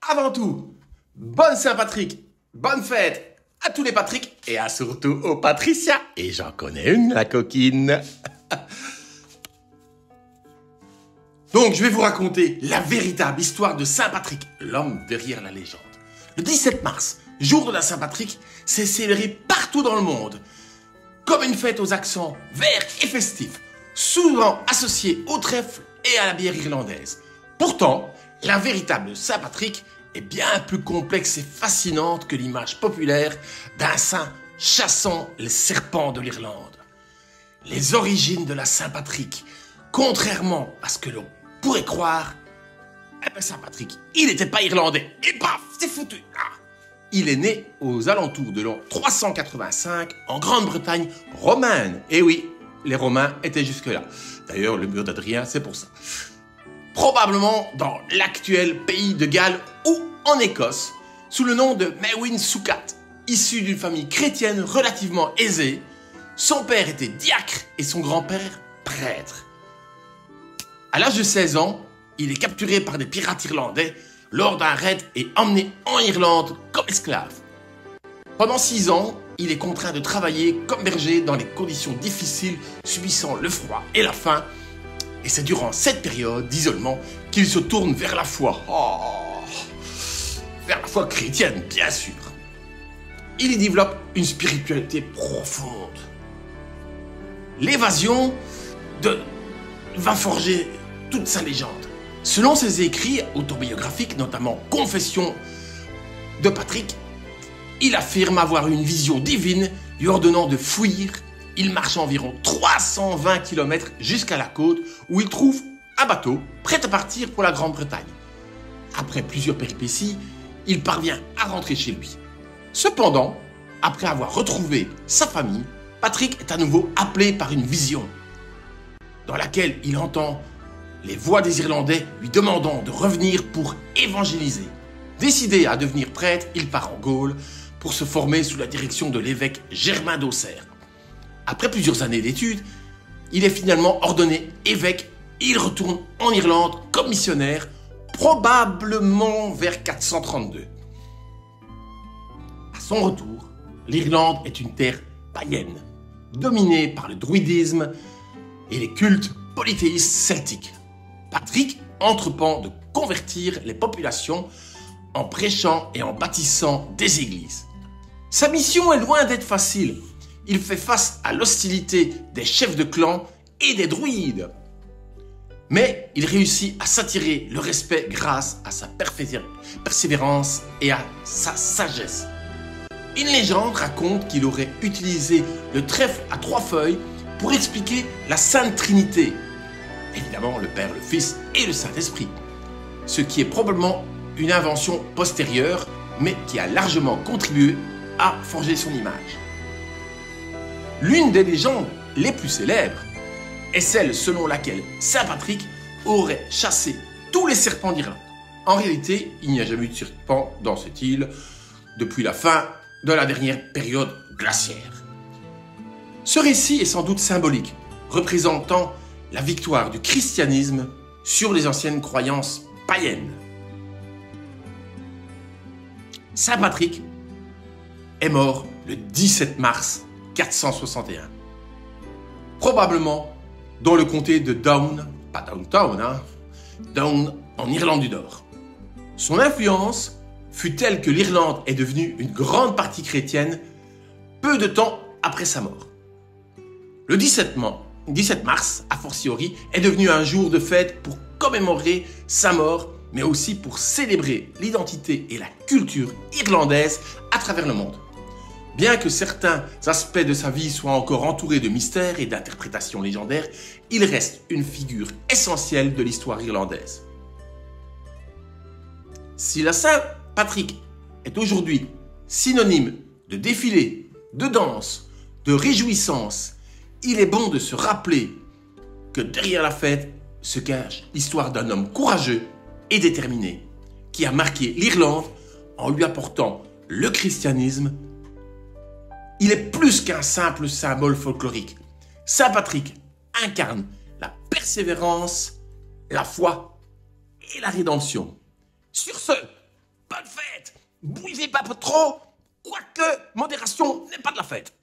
Avant tout, bonne Saint-Patrick, bonne fête à tous les Patrick et surtout aux Patricia. Et j'en connais une, la coquine. Donc, je vais vous raconter la véritable histoire de Saint-Patrick, l'homme derrière la légende. Le 17 mars, jour de la Saint-Patrick, c'est célébré partout dans le monde, comme une fête aux accents verts et festifs, souvent associée au trèfle et à la bière irlandaise. Pourtant, la véritable Saint-Patrick est bien plus complexe et fascinante que l'image populaire d'un saint chassant les serpents de l'Irlande. Les origines de la Saint-Patrick, contrairement à ce que l'on pourrait croire, Saint-Patrick, il n'était pas irlandais. Et paf, c'est foutu. Il est né aux alentours de l'an 385 en Grande-Bretagne romaine. Et oui, les Romains étaient jusque-là. D'ailleurs, le mur d'Adrien, c'est pour ça. Probablement dans l'actuel pays de Galles ou en Écosse, sous le nom de Mewin Soucat. Issu d'une famille chrétienne relativement aisée, son père était diacre et son grand-père prêtre. À l'âge de 16 ans, il est capturé par des pirates irlandais lors d'un raid et emmené en Irlande comme esclave. Pendant 6 ans, il est contraint de travailler comme berger dans des conditions difficiles, subissant le froid et la faim. Et c'est durant cette période d'isolement qu'il se tourne vers la foi. Vers la foi chrétienne, bien sûr. Il y développe une spiritualité profonde. L'évasion va forger toute sa légende. Selon ses écrits autobiographiques, notamment Confession de Patrick, il affirme avoir une vision divine lui ordonnant de fuir. Il marche environ 320 km jusqu'à la côte où il trouve un bateau prêt à partir pour la Grande-Bretagne. Après plusieurs péripéties, il parvient à rentrer chez lui. Cependant, après avoir retrouvé sa famille, Patrick est à nouveau appelé par une vision dans laquelle il entend les voix des Irlandais lui demandant de revenir pour évangéliser. Décidé à devenir prêtre, il part en Gaule pour se former sous la direction de l'évêque Germain d'Auxerre. Après plusieurs années d'études, il est finalement ordonné évêque et il retourne en Irlande comme missionnaire, probablement vers 432. À son retour, l'Irlande est une terre païenne, dominée par le druidisme et les cultes polythéistes celtiques. Patrick entreprend de convertir les populations en prêchant et en bâtissant des églises. Sa mission est loin d'être facile. Il fait face à l'hostilité des chefs de clan et des druides. Mais il réussit à s'attirer le respect grâce à sa persévérance et à sa sagesse. Une légende raconte qu'il aurait utilisé le trèfle à 3 feuilles pour expliquer la Sainte Trinité. Évidemment, le Père, le Fils et le Saint-Esprit. Ce qui est probablement une invention postérieure, mais qui a largement contribué à forger son image. L'une des légendes les plus célèbres est celle selon laquelle Saint-Patrick aurait chassé tous les serpents d'Irlande. En réalité, il n'y a jamais eu de serpent dans cette île depuis la fin de la dernière période glaciaire. Ce récit est sans doute symbolique, représentant la victoire du christianisme sur les anciennes croyances païennes. Saint-Patrick est mort le 17 mars 461, probablement dans le comté de Down, pas Downtown, Down en Irlande du Nord. Son influence fut telle que l'Irlande est devenue une grande partie chrétienne peu de temps après sa mort. Le 17 mars, a fortiori, est devenu un jour de fête pour commémorer sa mort, mais aussi pour célébrer l'identité et la culture irlandaise à travers le monde. Bien que certains aspects de sa vie soient encore entourés de mystères et d'interprétations légendaires, il reste une figure essentielle de l'histoire irlandaise. Si la Saint-Patrick est aujourd'hui synonyme de défilé, de danse, de réjouissance, il est bon de se rappeler que derrière la fête se cache l'histoire d'un homme courageux et déterminé qui a marqué l'Irlande en lui apportant le christianisme. Il est plus qu'un simple symbole folklorique. Saint-Patrick incarne la persévérance, la foi et la rédemption. Sur ce, buvez pas trop, quoique modération n'est pas de la fête.